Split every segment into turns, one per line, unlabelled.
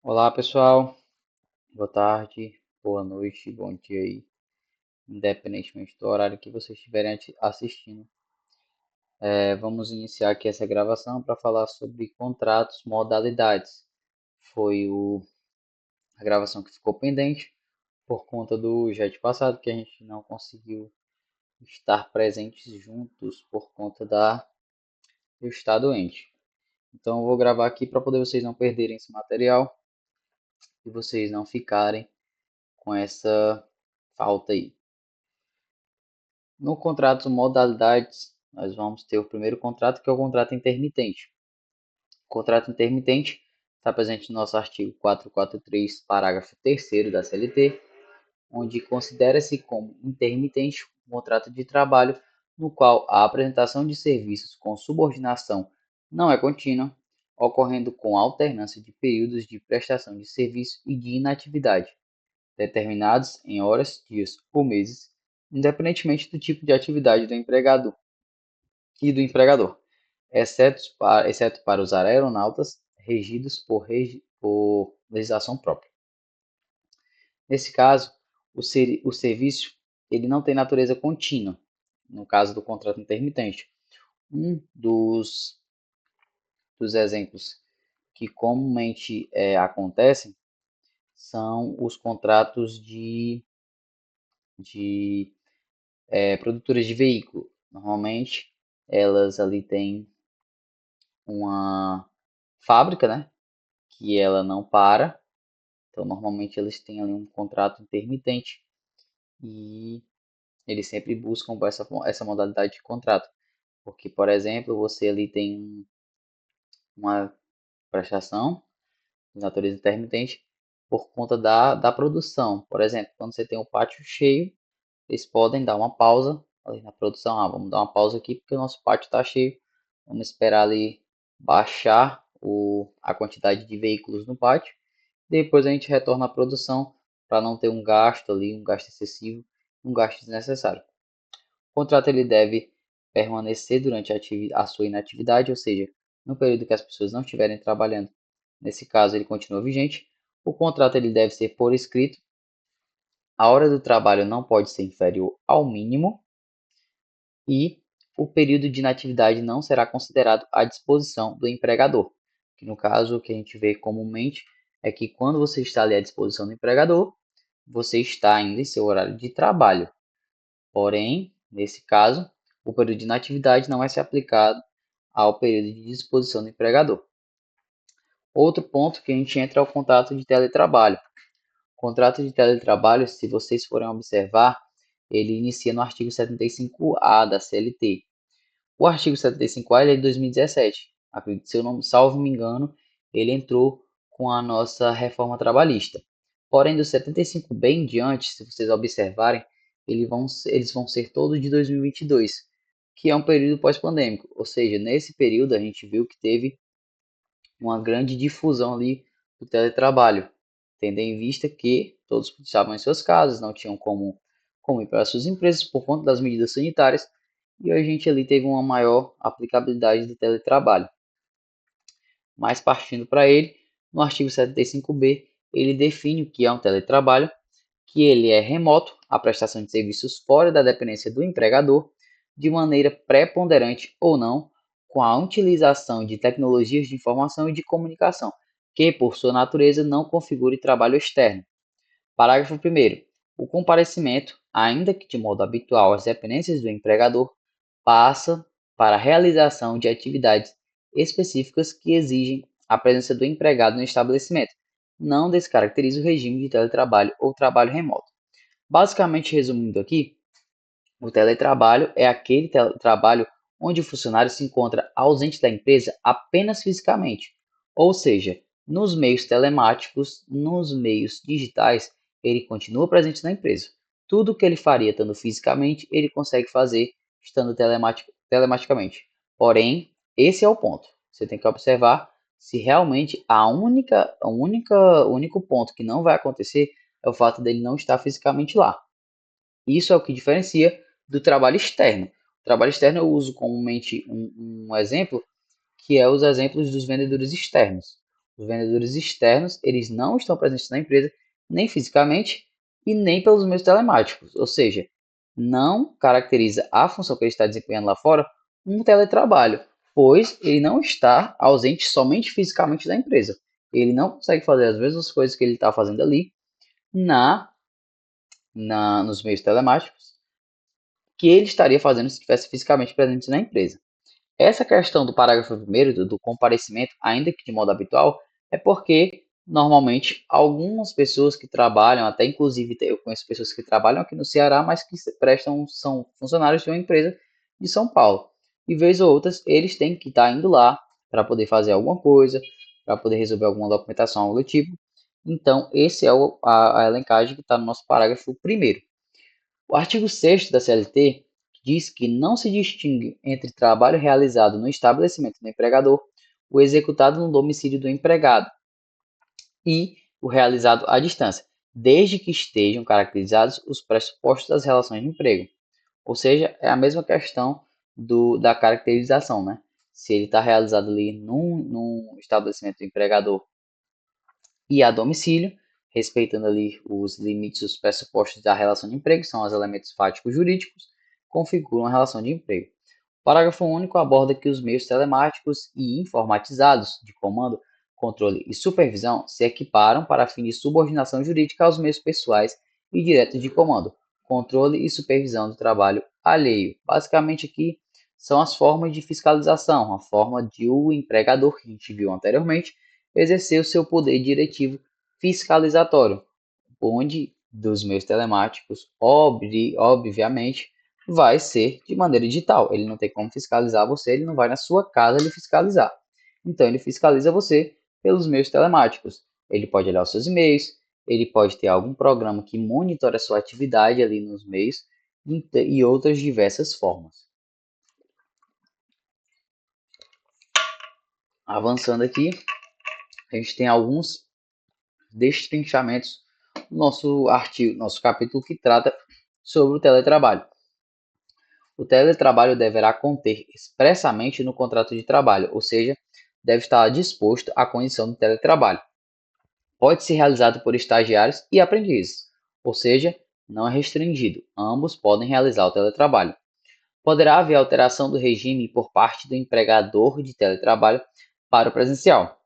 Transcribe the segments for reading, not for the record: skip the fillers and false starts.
Olá, pessoal. Boa tarde, boa noite, bom dia aí, independentemente do horário que vocês estiverem assistindo. Vamos iniciar aqui essa gravação para falar sobre contratos, modalidades. Foi a gravação que ficou pendente por conta do jet passado, que a gente não conseguiu estar presentes juntos por conta eu estar doente. Então, eu vou gravar aqui para poder vocês não perderem esse material e vocês não ficarem com essa falta aí. No contrato modalidades, nós vamos ter o primeiro contrato, que é o contrato intermitente. O contrato intermitente está presente no nosso artigo 443, parágrafo 3º da CLT, onde considera-se como intermitente um contrato de trabalho no qual a apresentação de serviços com subordinação não é contínua, ocorrendo com alternância de períodos de prestação de serviço e de inatividade, determinados em horas, dias ou meses, independentemente do tipo de atividade do empregado e do empregador, exceto para os aeronautas regidos por legislação própria. Nesse caso, o serviço ele não tem natureza contínua, no caso do contrato intermitente. Um dos exemplos que comumente acontecem são os contratos de produtoras de veículo. Normalmente, elas ali têm uma fábrica, né, que ela não para. Então, normalmente eles têm ali um contrato intermitente e eles sempre buscam essa modalidade de contrato. Porque, por exemplo, você ali tem uma prestação de natureza intermitente por conta da produção. Por exemplo, quando você tem o pátio cheio, eles podem dar uma pausa ali na produção. Vamos dar uma pausa aqui porque o nosso pátio está cheio. Vamos esperar ali baixar a quantidade de veículos no pátio. Depois a gente retorna à produção para não ter um gasto ali, um gasto excessivo, um gasto desnecessário. O contrato ele deve permanecer durante a sua inatividade, ou seja, no período que as pessoas não estiverem trabalhando. Nesse caso, ele continua vigente. O contrato ele deve ser por escrito. A hora do trabalho não pode ser inferior ao mínimo e o período de inatividade não será considerado à disposição do empregador. Que no caso, o que a gente vê comumente é que quando você está ali à disposição do empregador, você está ainda em seu horário de trabalho. Porém, nesse caso, o período de inatividade não vai ser aplicado ao período de disposição do empregador. Outro ponto que a gente entra é o contrato de teletrabalho. O contrato de teletrabalho, se vocês forem observar, ele inicia no artigo 75A da CLT. O artigo 75A ele é de 2017. Se eu não salvo me engano, ele entrou com a nossa reforma trabalhista. Porém, do 75B em diante, se vocês observarem, eles vão ser todos de 2022, que é um período pós-pandêmico. Ou seja, nesse período a gente viu que teve uma grande difusão ali do teletrabalho, tendo em vista que todos estavam em suas casas, não tinham como ir para as suas empresas por conta das medidas sanitárias, e a gente ali teve uma maior aplicabilidade do teletrabalho. Mas partindo para ele, no artigo 75B, ele define o que é um teletrabalho, que ele é remoto, a prestação de serviços fora da dependência do empregador, de maneira preponderante ou não, com a utilização de tecnologias de informação e de comunicação, que por sua natureza não configure trabalho externo. Parágrafo 1º. O comparecimento, ainda que de modo habitual às dependências do empregador, passa para a realização de atividades específicas que exigem a presença do empregado no estabelecimento. Não descaracteriza o regime de teletrabalho ou trabalho remoto. Basicamente, resumindo aqui, o teletrabalho é aquele trabalho onde o funcionário se encontra ausente da empresa apenas fisicamente, ou seja, nos meios telemáticos, nos meios digitais, ele continua presente na empresa. Tudo o que ele faria estando fisicamente, ele consegue fazer estando telematicamente. Porém, esse é o ponto. Você tem que observar se realmente o único ponto que não vai acontecer é o fato dele não estar fisicamente lá. Isso é o que diferencia do trabalho externo. O trabalho externo eu uso comumente um exemplo, que é os exemplos dos vendedores externos. Os vendedores externos, eles não estão presentes na empresa, nem fisicamente e nem pelos meios telemáticos, ou seja, não caracteriza a função que ele está desempenhando lá fora um teletrabalho, pois ele não está ausente somente fisicamente da empresa. Ele não consegue fazer as mesmas coisas que ele está fazendo ali na, nos meios telemáticos que ele estaria fazendo se estivesse fisicamente presente na empresa. Essa questão do parágrafo primeiro do comparecimento, ainda que de modo habitual, é porque normalmente algumas pessoas que trabalham, até inclusive eu conheço pessoas que trabalham aqui no Ceará, mas que são funcionários de uma empresa de São Paulo. E vez ou outras, eles têm que estar indo lá para poder fazer alguma coisa, para poder resolver alguma documentação, algo do tipo. Então, esse é a elencagem que está no nosso parágrafo primeiro. O artigo 6º da CLT diz que não se distingue entre trabalho realizado no estabelecimento do empregador, o executado no domicílio do empregado e o realizado à distância, desde que estejam caracterizados os pressupostos das relações de emprego. Ou seja, é a mesma questão da caracterização, né? Se ele está realizado ali num estabelecimento do empregador e a domicílio, respeitando ali os limites, os pressupostos da relação de emprego, que são os elementos fáticos jurídicos, configuram a relação de emprego. O parágrafo único aborda que os meios telemáticos e informatizados de comando, controle e supervisão se equiparam para fim de subordinação jurídica aos meios pessoais e diretos de comando, controle e supervisão do trabalho alheio. Basicamente aqui são as formas de fiscalização, a forma de o empregador, que a gente viu anteriormente, exercer o seu poder diretivo fiscalizatório, onde dos meios telemáticos, obviamente, vai ser de maneira digital. Ele não tem como fiscalizar você, ele não vai na sua casa lhe fiscalizar. Então, ele fiscaliza você pelos meios telemáticos. Ele pode olhar os seus e-mails, ele pode ter algum programa que monitore a sua atividade ali nos meios e outras diversas formas. Avançando aqui, a gente tem alguns destrinchamentos no nosso artigo, nosso capítulo que trata sobre o teletrabalho. O teletrabalho deverá conter expressamente no contrato de trabalho, ou seja, deve estar disposto à condição do teletrabalho. Pode ser realizado por estagiários e aprendizes, ou seja, não é restringido. Ambos podem realizar o teletrabalho. Poderá haver alteração do regime por parte do empregador de teletrabalho para o presencial,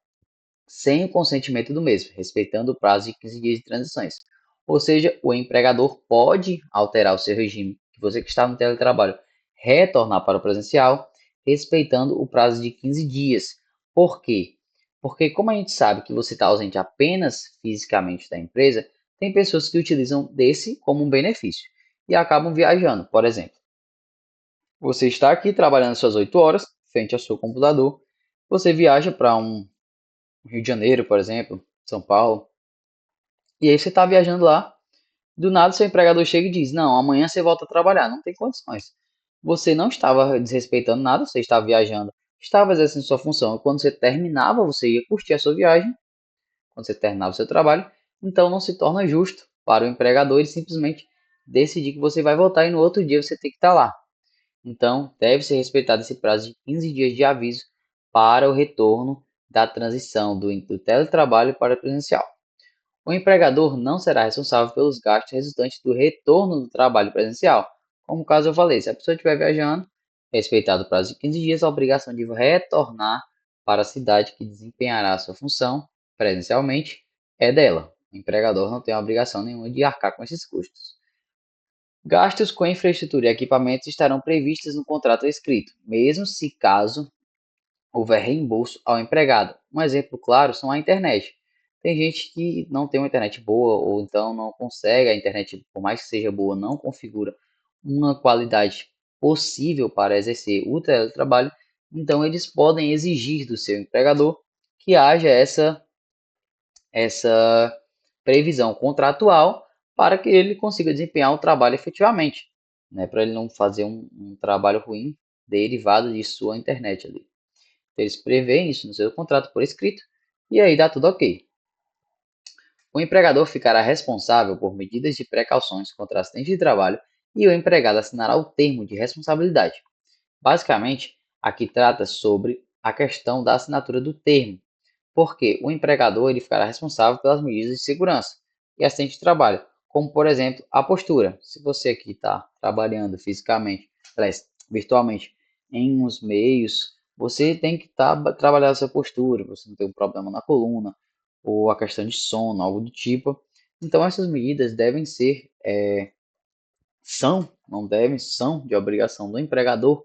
sem o consentimento do mesmo, respeitando o prazo de 15 dias de transições. Ou seja, o empregador pode alterar o seu regime, que você que está no teletrabalho retornar para o presencial, respeitando o prazo de 15 dias. Por quê? Porque como a gente sabe que você está ausente apenas fisicamente da empresa, tem pessoas que utilizam desse como um benefício e acabam viajando. Por exemplo, você está aqui trabalhando suas 8 horas, frente ao seu computador, você viaja para um Rio de Janeiro, por exemplo, São Paulo. E aí você está viajando lá, do nada seu empregador chega e diz: Não, amanhã você volta a trabalhar. Não tem condições. Você não estava desrespeitando nada, você estava viajando, estava exercendo sua função. E quando você terminava, você ia curtir a sua viagem, quando você terminava o seu trabalho. Então não se torna justo para o empregador ele simplesmente decidir que você vai voltar e no outro dia você tem que estar lá. Então, deve ser respeitado esse prazo de 15 dias de aviso para o retorno da transição do teletrabalho para o presencial. O empregador não será responsável pelos gastos resultantes do retorno do trabalho presencial. Como caso eu falei, se a pessoa estiver viajando, respeitado o prazo de 15 dias, a obrigação de retornar para a cidade que desempenhará a sua função presencialmente é dela. O empregador não tem obrigação nenhuma de arcar com esses custos. Gastos com infraestrutura e equipamentos estarão previstos no contrato escrito, mesmo se caso houver reembolso ao empregado. Um exemplo claro são a internet. Tem gente que não tem uma internet boa ou então não consegue, a internet, por mais que seja boa, não configura uma qualidade possível para exercer o teletrabalho, então eles podem exigir do seu empregador que haja essa previsão contratual para que ele consiga desempenhar o trabalho efetivamente, né? Para ele não fazer um trabalho ruim derivado de sua internet ali. Então, eles prevêem isso no seu contrato por escrito e aí dá tudo ok. O empregador ficará responsável por medidas de precauções contra acidente de trabalho e o empregado assinará o termo de responsabilidade. Basicamente, aqui trata sobre a questão da assinatura do termo, porque o empregador ele ficará responsável pelas medidas de segurança e acidente de trabalho, como por exemplo a postura. Se você aqui está trabalhando fisicamente, aliás, virtualmente, em uns meios, você tem que trabalhar a sua postura, você não tem um problema na coluna ou a questão de sono, algo do tipo. Então essas medidas devem ser, não devem, são de obrigação do empregador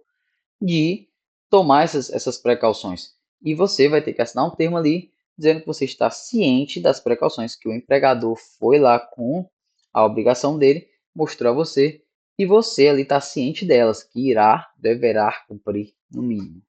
de tomar essas precauções. E você vai ter que assinar um termo ali dizendo que você está ciente das precauções que o empregador foi lá com a obrigação dele, mostrou a você, e você ali está ciente delas, que deverá cumprir no mínimo.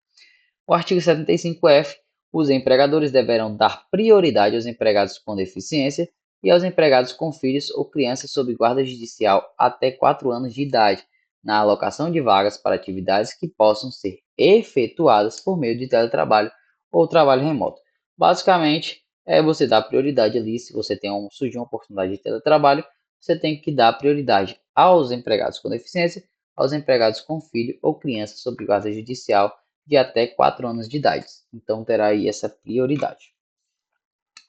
O artigo 75F, os empregadores deverão dar prioridade aos empregados com deficiência e aos empregados com filhos ou crianças sob guarda judicial até 4 anos de idade, na alocação de vagas para atividades que possam ser efetuadas por meio de teletrabalho ou trabalho remoto. Basicamente, é você dar prioridade ali, se você tem surgiu uma oportunidade de teletrabalho, você tem que dar prioridade aos empregados com deficiência, aos empregados com filho ou criança sob guarda judicial de até 4 anos de idade. Então terá aí essa prioridade.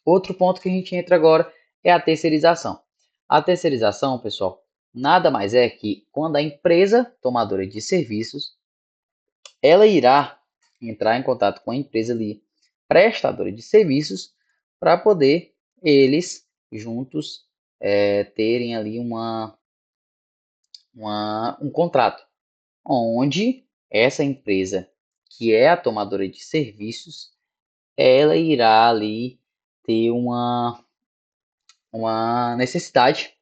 Outro ponto que a gente entra agora é a terceirização. A terceirização, pessoal, nada mais é que quando a empresa tomadora de serviços, ela irá entrar em contato com a empresa ali, prestadora de serviços, para poder eles juntos terem ali um contrato, onde essa empresa, que é a tomadora de serviços, ela irá ali ter uma necessidade,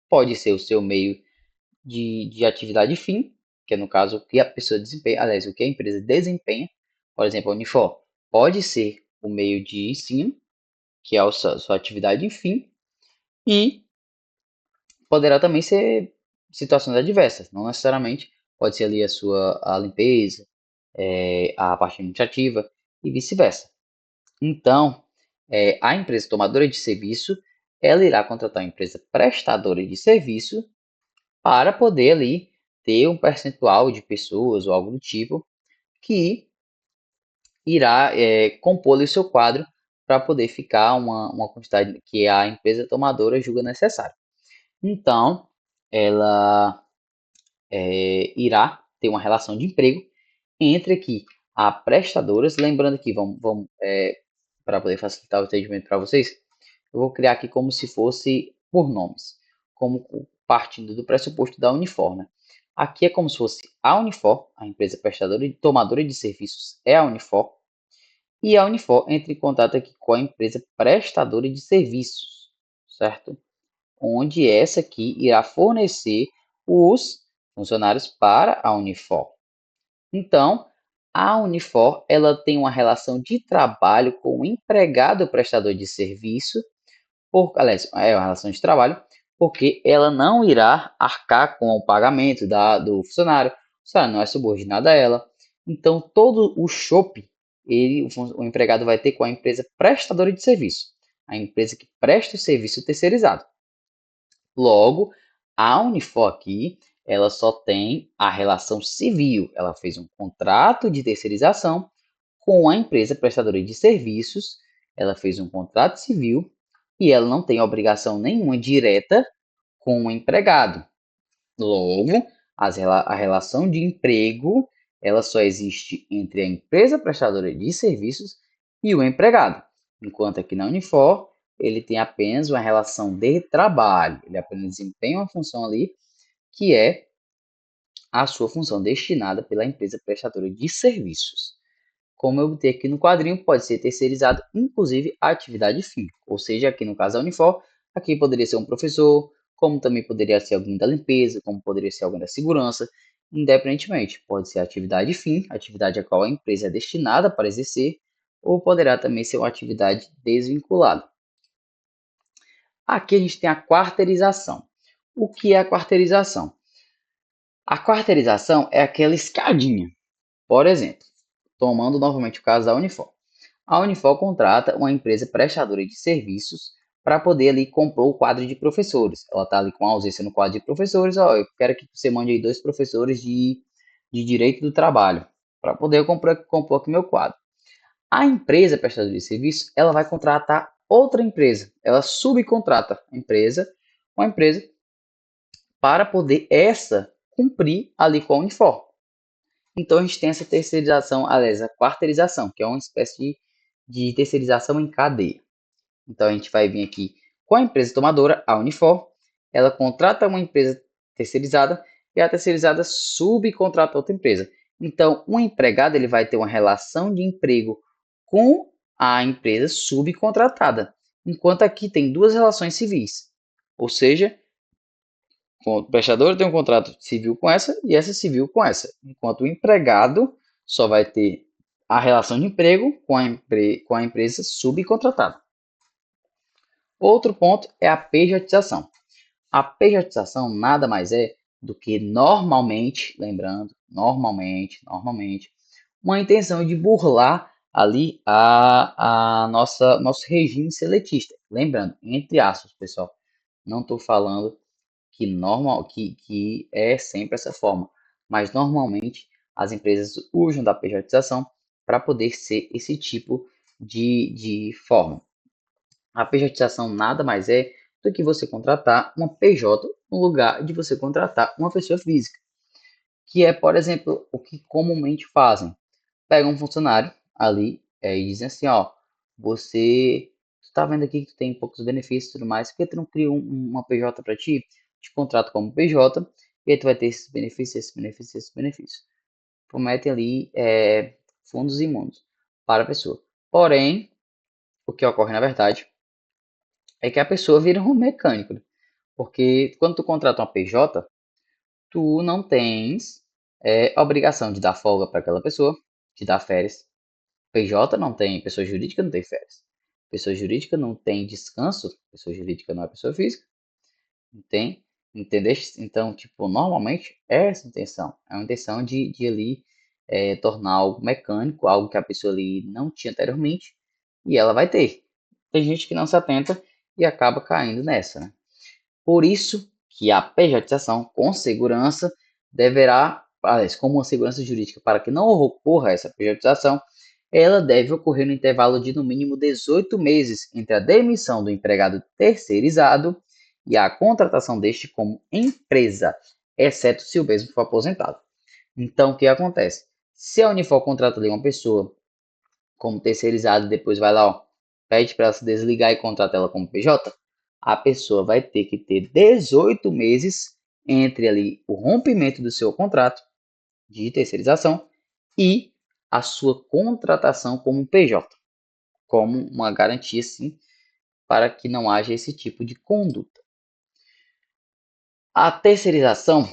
pode ser o seu meio de atividade fim, que é no caso o que a pessoa desempenha, aliás, o que a empresa desempenha, por exemplo, a Unifor, pode ser o meio de ensino, que é a sua atividade fim, e poderá também ser situações adversas, não necessariamente pode ser ali a limpeza, a parte administrativa e vice-versa. Então, a empresa tomadora de serviço, ela irá contratar uma empresa prestadora de serviço para poder ali ter um percentual de pessoas ou algo do tipo que irá compor ali o seu quadro para poder ficar uma quantidade que a empresa tomadora julga necessária. Então, ela irá ter uma relação de emprego entre aqui a prestadoras, lembrando que vamos para poder facilitar o entendimento para vocês, eu vou criar aqui como se fosse por nomes, como partindo do pressuposto da Unifor, né? Aqui é como se fosse a Unifor, a empresa prestadora e tomadora de serviços é a Unifor, e a Unifor entra em contato aqui com a empresa prestadora de serviços, certo? Onde essa aqui irá fornecer os funcionários para a Unifor. Então, a Unifor, ela tem uma relação de trabalho com o empregado prestador de serviço, aliás, é uma relação de trabalho, porque ela não irá arcar com o pagamento do funcionário, o funcionário não é subordinado a ela. Então, todo o chope, o empregado vai ter com a empresa prestadora de serviço, a empresa que presta o serviço terceirizado. Logo, a Unifor aqui, ela só tem a relação civil. Ela fez um contrato de terceirização com a empresa prestadora de serviços, ela fez um contrato civil e ela não tem obrigação nenhuma direta com o empregado. Logo, a relação de emprego, ela só existe entre a empresa prestadora de serviços e o empregado. Enquanto aqui na Unifor, ele tem apenas uma relação de trabalho, ele apenas desempenha uma função ali, que é a sua função destinada pela empresa prestadora de serviços. Como eu botei aqui no quadrinho, pode ser terceirizado, inclusive a atividade fim. Ou seja, aqui no caso da Unifor, aqui poderia ser um professor, como também poderia ser alguém da limpeza, como poderia ser alguém da segurança, independentemente. Pode ser a atividade fim, atividade a qual a empresa é destinada para exercer, ou poderá também ser uma atividade desvinculada. Aqui a gente tem a quarteirização. O que é a quarteirização? A quarteirização é aquela escadinha. Por exemplo, tomando novamente o caso da Unifor. A Unifor contrata uma empresa prestadora de serviços para poder ali compor o quadro de professores. Ela está ali com ausência no quadro de professores. Ó, eu quero que você mande aí 2 professores de direito do trabalho para poder compor aqui meu quadro. A empresa prestadora de serviço, ela vai contratar outra empresa. Ela subcontrata uma empresa para poder essa cumprir ali com a Unifor. Então a gente tem essa terceirização, aliás, a quarteirização, que é uma espécie de terceirização em cadeia. Então a gente vai vir aqui com a empresa tomadora, a Unifor, ela contrata uma empresa terceirizada e a terceirizada subcontrata outra empresa. Então o empregado ele vai ter uma relação de emprego com a empresa subcontratada, enquanto aqui tem duas relações civis. Ou seja, o prestador tem um contrato civil com essa e essa civil com essa, enquanto o empregado só vai ter a relação de emprego com a empresa subcontratada. Outro ponto é a pejotização. A pejotização nada mais é do que normalmente, lembrando, normalmente, uma intenção de burlar ali a nosso regime seletista. Lembrando, entre aspas, pessoal, não estou falando que é sempre essa forma, mas normalmente as empresas usam da pejotização para poder ser esse tipo de forma. A pejotização nada mais é do que você contratar uma PJ no lugar de você contratar uma pessoa física, que é, por exemplo, o que comumente fazem. Pegam um funcionário ali e dizem assim, ó, você está vendo aqui que tu tem poucos benefícios e tudo mais, por que tu não cria uma PJ para ti? Te contrato como PJ e aí tu vai ter esses benefícios, esses benefícios, esses benefícios. Prometem ali fundos imundos para a pessoa. Porém, o que ocorre na verdade é que a pessoa vira um mecânico. Porque quando tu contrata uma PJ, tu não tens obrigação de dar folga para aquela pessoa, de dar férias. PJ não tem, pessoa jurídica não tem férias. Pessoa jurídica não tem descanso, pessoa jurídica não é pessoa física, não tem, entendeste? Então, tipo, normalmente é essa a intenção. É uma intenção de ali tornar algo mecânico, algo que a pessoa ali não tinha anteriormente, e ela vai ter. Tem gente que não se atenta e acaba caindo nessa, né? Por isso que a pejotização com segurança deverá, aliás, como uma segurança jurídica para que não ocorra essa pejotização, ela deve ocorrer no intervalo de no mínimo 18 meses entre a demissão do empregado terceirizado e a contratação deste como empresa, exceto se o mesmo for aposentado. Então, o que acontece? Se a Unifor contrata ali uma pessoa como terceirizado e depois vai lá, ó, pede para ela se desligar e contrata ela como PJ, a pessoa vai ter que ter 18 meses entre ali o rompimento do seu contrato de terceirização e a sua contratação como PJ, como uma garantia, sim, para que não haja esse tipo de conduta. A terceirização,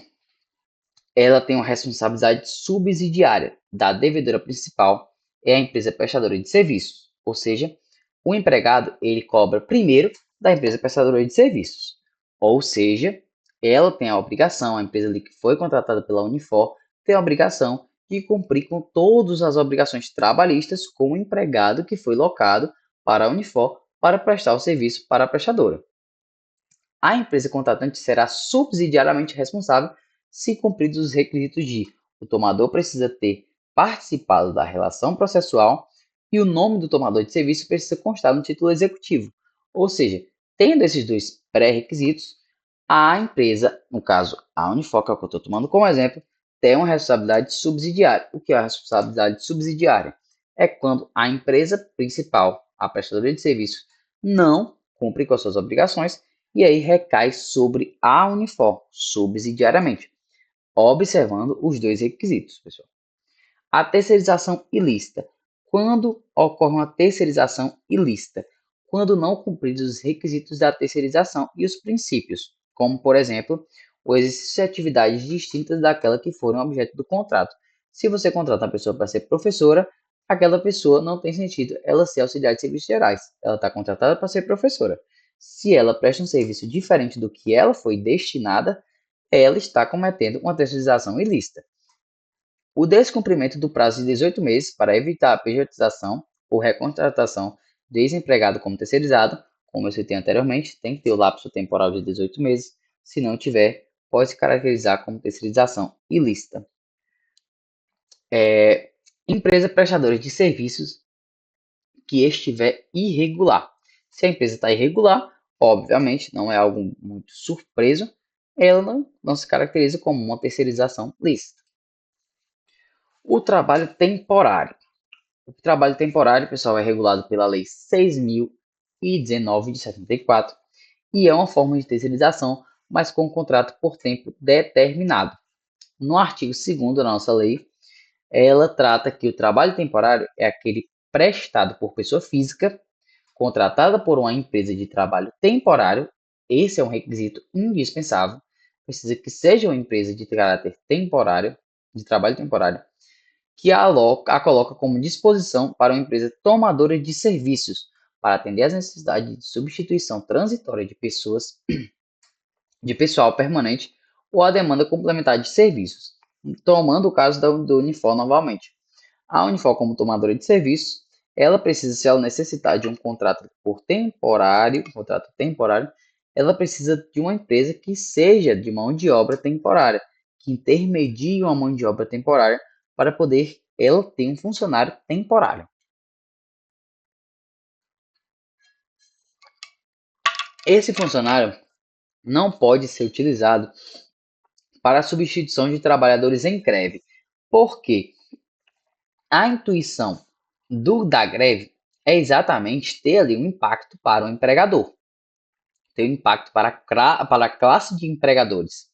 ela tem uma responsabilidade subsidiária da devedora principal, é a empresa prestadora de serviços, ou seja, o empregado ele cobra primeiro da empresa prestadora de serviços, ou seja, ela tem a obrigação, a empresa ali que foi contratada pela Unifor tem a obrigação de cumprir com todas as obrigações trabalhistas com o empregado que foi locado para a Unifor para prestar o serviço para a prestadora. A empresa contratante será subsidiariamente responsável se cumpridos os requisitos de o tomador precisa ter participado da relação processual e o nome do tomador de serviço precisa constar no título executivo. Ou seja, tendo esses dois pré-requisitos, a empresa, no caso a Unifor, que é o que eu estou tomando como exemplo, tem uma responsabilidade subsidiária. O que é a responsabilidade subsidiária? É quando a empresa principal, a prestadora de serviço, não cumpre com as suas obrigações e aí recai sobre a Unifor, subsidiariamente, observando os dois requisitos, pessoal. A terceirização ilícita. Quando ocorre uma terceirização ilícita? Quando não cumpridos os requisitos da terceirização e os princípios, como, por exemplo, o exercício de atividades distintas daquela que foram objeto do contrato. Se você contrata uma pessoa para ser professora, aquela pessoa não tem sentido ela ser auxiliar de serviços gerais. Ela está contratada para ser professora. Se ela presta um serviço diferente do que ela foi destinada, ela está cometendo uma terceirização ilícita. O descumprimento do prazo de 18 meses para evitar a pejotização ou recontratação do ex-empregado como terceirizado, como eu citei anteriormente, tem que ter o lapso temporal de 18 meses. Se não tiver, pode se caracterizar como terceirização ilícita. Empresa prestadora de serviços que estiver irregular. Se a empresa está irregular, obviamente, não é algo muito surpreso, ela não se caracteriza como uma terceirização lícita. O trabalho temporário. O trabalho temporário, pessoal, é regulado pela Lei 6.019 de 74 e é uma forma de terceirização, mas com contrato por tempo determinado. No artigo 2º da nossa lei, ela trata que o trabalho temporário é aquele prestado por pessoa física, contratada por uma empresa de trabalho temporário. Esse é um requisito indispensável. Precisa que seja uma empresa de caráter temporário, de trabalho temporário, que a coloca como disposição para uma empresa tomadora de serviços para atender às necessidades de substituição transitória de pessoas, de pessoal permanente ou a demanda complementar de serviços, tomando o caso do Unifor novamente. A Unifor, como tomadora de serviços, ela precisa, se ela necessitar de um contrato temporário, ela precisa de uma empresa que seja de mão de obra temporária, que intermedie uma mão de obra temporária para poder ela ter um funcionário temporário. Esse funcionário não pode ser utilizado para a substituição de trabalhadores em greve, porque a intuição da greve é exatamente ter ali um impacto para o empregador, ter um impacto para a classe de empregadores.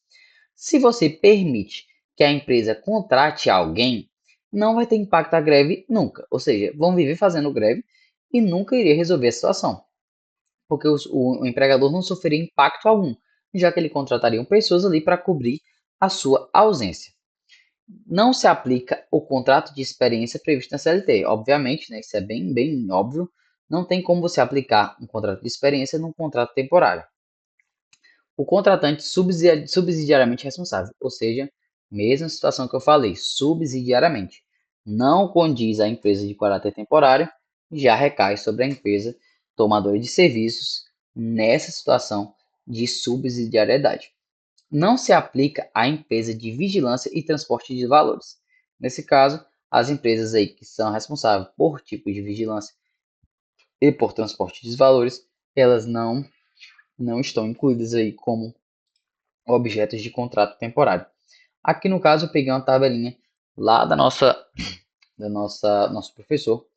Se você permite que a empresa contrate alguém, não vai ter impacto a greve nunca. Ou seja, vão viver fazendo greve e nunca iria resolver a situação, porque o empregador não sofreria impacto algum, já que ele contrataria pessoas ali para cobrir a sua ausência. Não se aplica o contrato de experiência previsto na CLT. Obviamente, né, isso é bem óbvio. Não tem como você aplicar um contrato de experiência num contrato temporário. O contratante subsidiariamente responsável, ou seja, mesma situação que eu falei, subsidiariamente. Não condiz a empresa de caráter temporário, já recai sobre a empresa tomadora de serviços nessa situação de subsidiariedade. Não se aplica à empresa de vigilância e transporte de valores. Nesse caso, as empresas aí que são responsáveis por tipo de vigilância e por transporte de valores, elas não estão incluídas aí como objetos de contrato temporário. Aqui no caso eu peguei uma tabelinha lá nosso professor,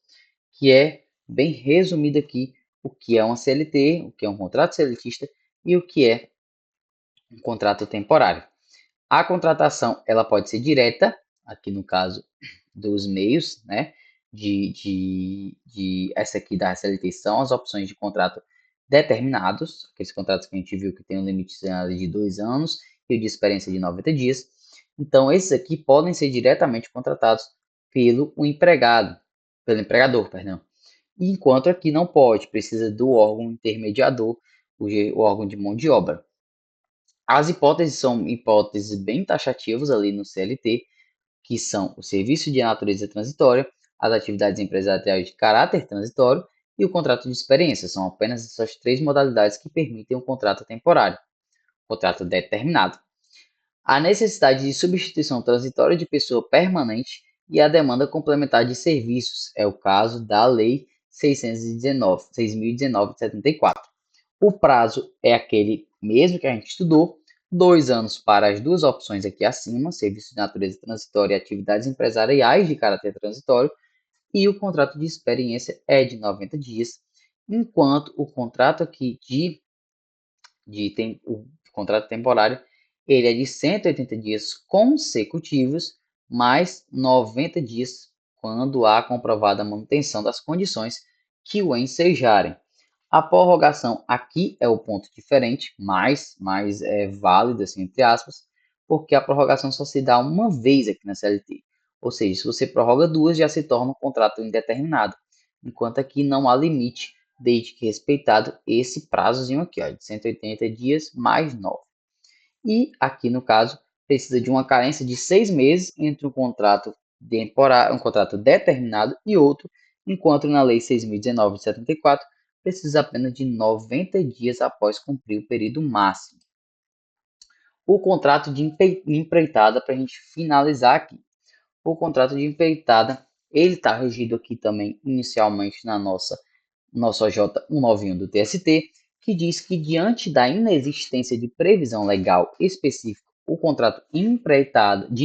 que é bem resumida aqui o que é uma CLT, o que é um contrato seletista e o que é um contrato temporário. A contratação ela pode ser direta, aqui no caso dos meios, né? Essa aqui da CLT são as opções de contrato determinados, aqueles contratos que a gente viu que tem um limite de 2 anos e o de experiência de 90 dias. Então, esses aqui podem ser diretamente contratados pelo empregador, perdão. Enquanto aqui não pode, precisa do órgão intermediador, o órgão de mão de obra. As hipóteses são hipóteses bem taxativas ali no CLT, que são o serviço de natureza transitória, as atividades empresariais de caráter transitório e o contrato de experiência. São apenas essas 3 modalidades que permitem um contrato temporário, contrato determinado. A necessidade de substituição transitória de pessoa permanente e a demanda complementar de serviços, é o caso da Lei 6.019 de 74. O prazo é aquele mesmo que a gente estudou, 2 anos para as duas opções aqui acima, serviço de natureza transitória e atividades empresariais de caráter transitório, e o contrato de experiência é de 90 dias, enquanto o contrato aqui o contrato temporário, ele é de 180 dias consecutivos, mais 90 dias quando há comprovada a manutenção das condições que o ensejarem. A prorrogação aqui é o ponto diferente, mais válida, assim, entre aspas, porque a prorrogação só se dá uma vez aqui na CLT. Ou seja, se você prorroga 2, já se torna um contrato indeterminado, enquanto aqui não há limite, desde que respeitado esse prazozinho aqui, ó, de 180 dias mais 9. E aqui no caso, precisa de uma carência de 6 meses entre um contrato determinado e outro, enquanto na Lei 6.019 de 74 precisa apenas de 90 dias após cumprir o período máximo. O contrato de empreitada, para a gente finalizar aqui. O contrato de empreitada Ele está regido aqui também inicialmente na nosso OJ 191 do TST, que diz que diante da inexistência de previsão legal específica, o contrato de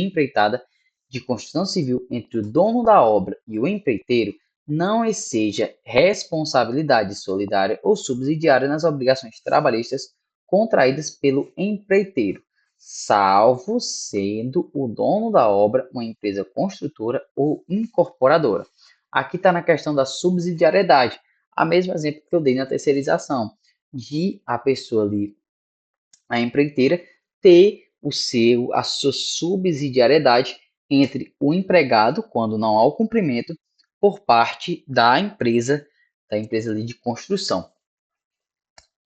empreitada de construção civil entre o dono da obra e o empreiteiro não exija responsabilidade solidária ou subsidiária nas obrigações trabalhistas contraídas pelo empreiteiro, salvo sendo o dono da obra uma empresa construtora ou incorporadora. Aqui está na questão da subsidiariedade, a mesmo exemplo que eu dei na terceirização, de a pessoa ali, a empreiteira, ter a sua subsidiariedade entre o empregado, quando não há o cumprimento, por parte da empresa ali de construção.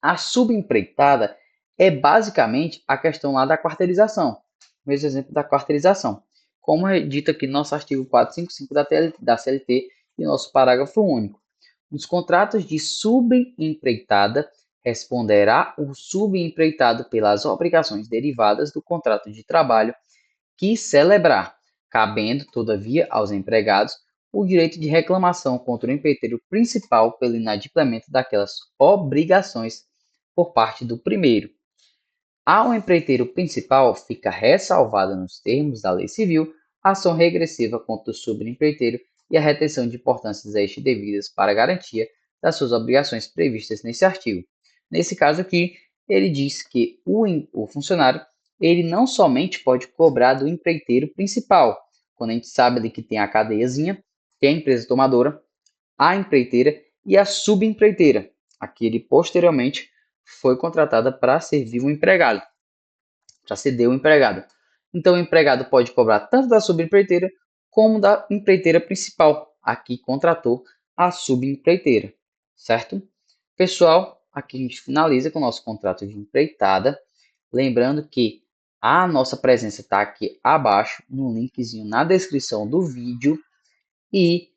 A subempreitada é basicamente a questão lá da quarteirização, mesmo exemplo da quarteirização, como é dito aqui no nosso artigo 455 da CLT e nosso parágrafo único. Nos contratos de subempreitada, responderá o subempreitado pelas obrigações derivadas do contrato de trabalho que celebrar, cabendo, todavia, aos empregados o direito de reclamação contra o empreiteiro principal pelo inadimplemento daquelas obrigações por parte do primeiro. Ao empreiteiro principal fica ressalvada nos termos da lei civil a ação regressiva contra o subempreiteiro e a retenção de importâncias a este devidas para a garantia das suas obrigações previstas nesse artigo. Nesse caso aqui, ele diz que o funcionário ele não somente pode cobrar do empreiteiro principal, quando a gente sabe ali que tem a cadeiazinha, tem a empresa tomadora, a empreiteira e a subempreiteira. Aqui ele posteriormente foi contratada para servir o empregado, para ceder o empregado. Então o empregado pode cobrar tanto da subempreiteira como da empreiteira principal. Aqui contratou a subempreiteira, certo? Pessoal, aqui a gente finaliza com o nosso contrato de empreitada. Lembrando que a nossa presença está aqui abaixo, no linkzinho na descrição do vídeo. E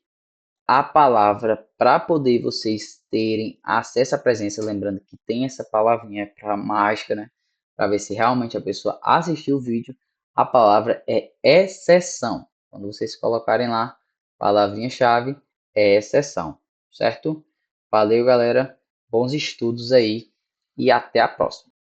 a palavra para poder vocês terem acesso à presença, lembrando que tem essa palavrinha para mágica, né? Para ver se realmente a pessoa assistiu o vídeo. A palavra é exceção. Quando vocês colocarem lá, palavrinha-chave é exceção, certo? Valeu, galera. Bons estudos aí e até a próxima.